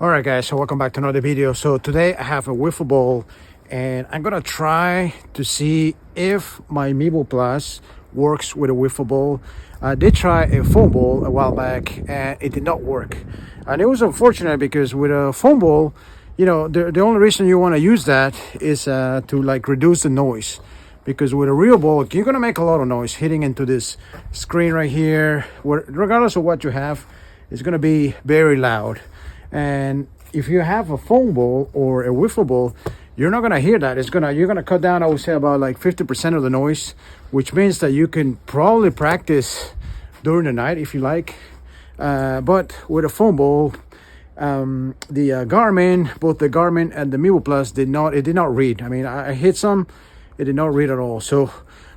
All right, guys, so welcome back to another video. So today I have a wiffle ball and I'm gonna try to see if my Mevo Plus works with a wiffle ball. I did try a foam ball a while back and it did not work, and it was unfortunate because with a foam ball, you know, the only reason you want to use that is to like reduce the noise, because with a real ball you're gonna make a lot of noise hitting into this screen right here. Regardless of what you have, it's gonna be very loud. And if you have a foam ball or a wiffle ball, you're not gonna hear that. You're gonna cut down, I would say, about like 50% of the noise, which means that you can probably practice during the night if you like. But with a foam ball, the Garmin, both the Garmin and the Mevo Plus did not read. I mean, I hit some, it did not read at all. So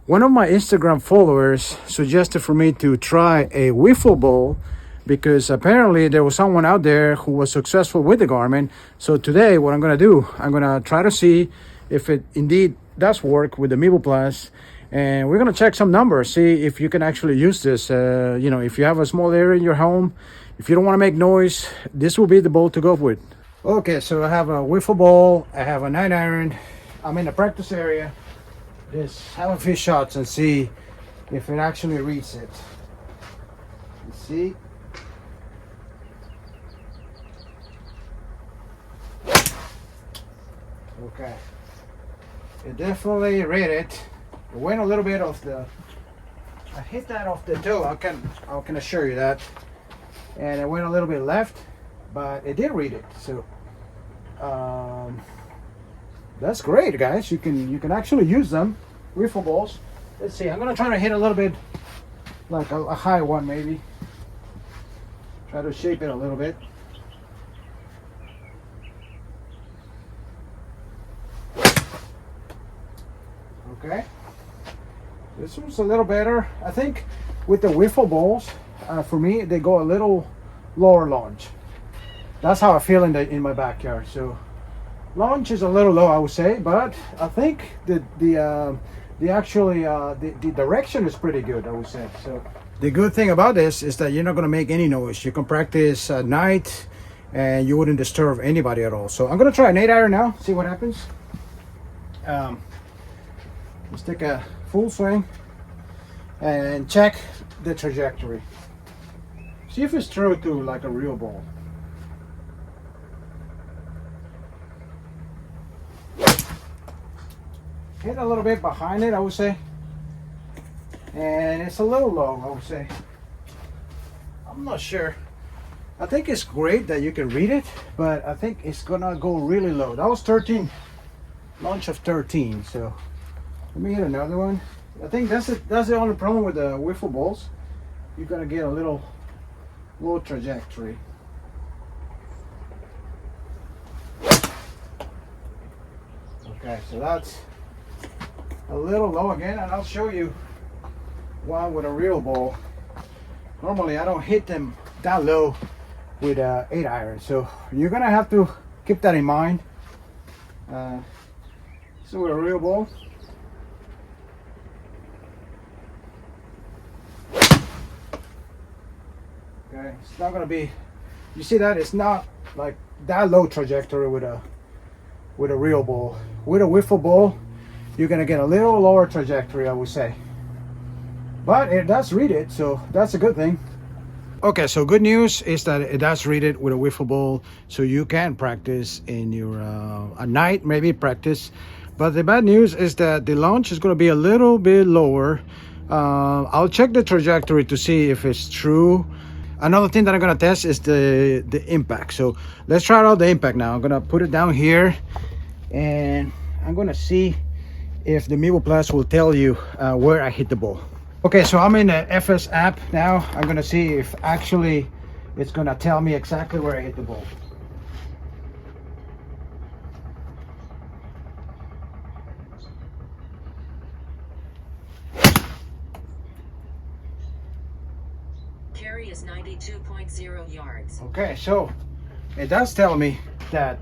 one of my Instagram followers suggested for me to try a wiffle ball, because apparently there was someone out there who was successful with the Garmin. So today what I'm going to do, I'm going to try to see if it indeed does work with the Mevo Plus, and we're going to check some numbers, see if you can actually use this. You know, if you have a small area in your home, if you don't want to make noise, this will be the ball to go with. Okay, so I have a wiffle ball, I have a 9-iron, I'm in the practice area. Just have a few shots and see if it actually reads it. You see? Okay, it definitely read it. It went a little bit off the, I hit that off the toe, I can assure you that. And it went a little bit left, but it did read it. So that's great, guys. You can actually use them, wiffle balls. Let's see, I'm gonna try to hit a little bit like a high one, maybe. Try to shape it a little bit. Okay, this one's a little better. I think with the wiffle balls, for me, they go a little lower launch. That's how I feel in my backyard. So launch is a little low, I would say, but I think the direction is pretty good, I would say. So the good thing about this is that you're not going to make any noise. You can practice at night and you wouldn't disturb anybody at all. So I'm going to try an 8-iron now, see what happens. Let's take a full swing and check the trajectory. See if it's true to like a real ball. Hit a little bit behind it, I would say. And it's a little low, I would say. I'm not sure. I think it's great that you can read it, but I think it's gonna go really low. That was 13, launch of 13, so. Let me hit another one. I think that's the only problem with the wiffle balls. You're gonna get a little low trajectory. Okay, so that's a little low again, and I'll show you one with a real ball. Normally I don't hit them that low with a 8-iron, so you're gonna have to keep that in mind. So with a real ball. Okay, it's not gonna be, you see that it's not like that low trajectory with a real ball. With a wiffle ball, you're gonna get a little lower trajectory, I would say. But it does read it, so that's a good thing. Okay, so good news is that it does read it with a wiffle ball, so you can practice in your at night, maybe practice. But the bad news is that the launch is gonna be a little bit lower. I'll check the trajectory to see if it's true. Another thing that I'm gonna test is the impact. So let's try out the impact now. I'm gonna put it down here and I'm gonna see if the Mevo Plus will tell you where I hit the ball. Okay, so I'm in the FS app now. I'm gonna see if actually it's gonna tell me exactly where I hit the ball. Carry is 92.0 yards. Okay, so it does tell me that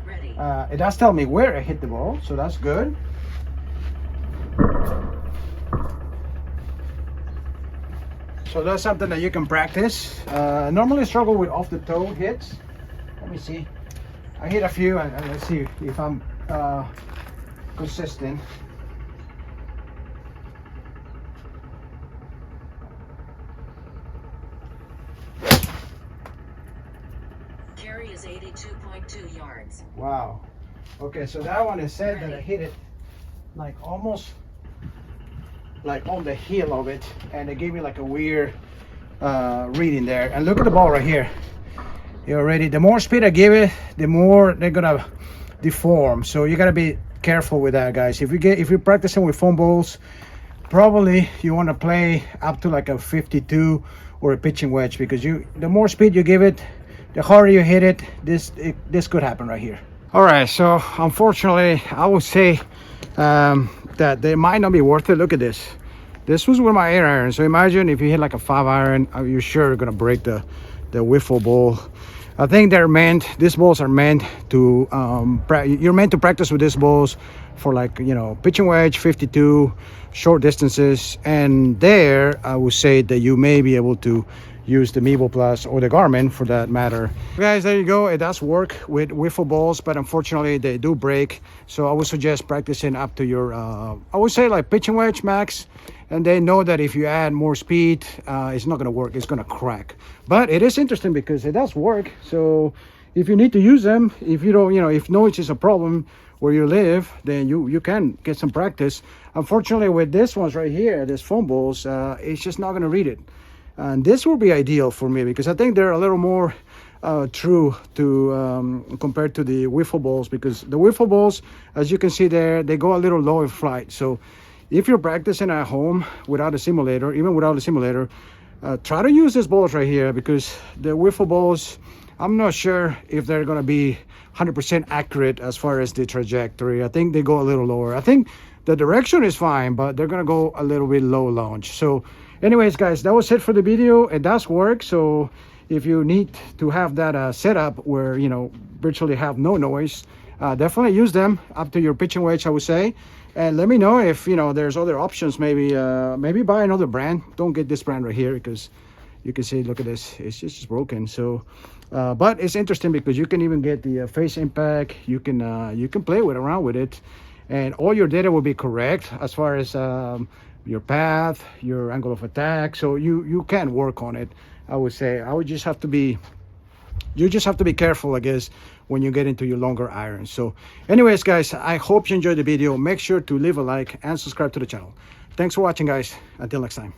Ready. it does tell me where I hit the ball, so that's good. So that's something that you can practice. Normally struggle with off the toe hits, Let me see. I hit a few, and let's see if I'm consistent. Carry is 82.2 yards. Wow. Okay, so that one is said that I hit it like almost like on the heel of it, and it gave me like a weird reading there. And look at the ball right here. You already, the more speed I give it, the more they're gonna deform. So you gotta be careful with that, guys. If you're practicing with foam balls, probably you want to play up to like a 52 or a pitching wedge, because the more speed you give it, the harder you hit it. This could happen right here. All right, so unfortunately, I would say that they might not be worth it. Look at this. This was with my 8-iron. So imagine if you hit like a 5-iron, you're sure you're gonna break the wiffle ball. I think these balls are meant to you're meant to practice with these balls for, like, you know, pitching wedge, 52, short distances. And there I would say that you may be able to use the Mevo Plus or the Garmin for that matter. Guys, there you go. It does work with wiffle balls, but unfortunately they do break. So I would suggest practicing up to your I would say like pitching wedge max, and they know that if you add more speed, it's not going to work. It's going to crack. But it is interesting because it does work. So if you need to use them, if you don't, you know, if noise is a problem where you live, then you can get some practice. Unfortunately, with this ones right here, this foam balls, it's just not going to read it. And this will be ideal for me because I think they're a little more true to compared to the wiffle balls, because the wiffle balls, as you can see there, they go a little low in flight. So if you're practicing at home without a simulator, even without a simulator, try to use these balls right here, because the wiffle balls, I'm not sure if they're going to be 100% accurate as far as the trajectory. I think they go a little lower. I think the direction is fine, but they're going to go a little bit low launch. So anyways, guys, that was it for the video. It does work. So if you need to have that setup where, you know, virtually have no noise, definitely use them up to your pitching wedge, I would say. And let me know if, you know, there's other options. Maybe buy another brand. Don't get this brand right here, because you can see, look at this, it's just broken. So but it's interesting because you can even get the face impact. You can play around with it, and all your data will be correct as far as your path, your angle of attack. So you can work on it. I would say you just have to be careful, I guess, when you get into your longer irons. So anyways, guys, I hope you enjoyed the video. Make sure to leave a like and subscribe to the channel. Thanks for watching, guys. Until next time.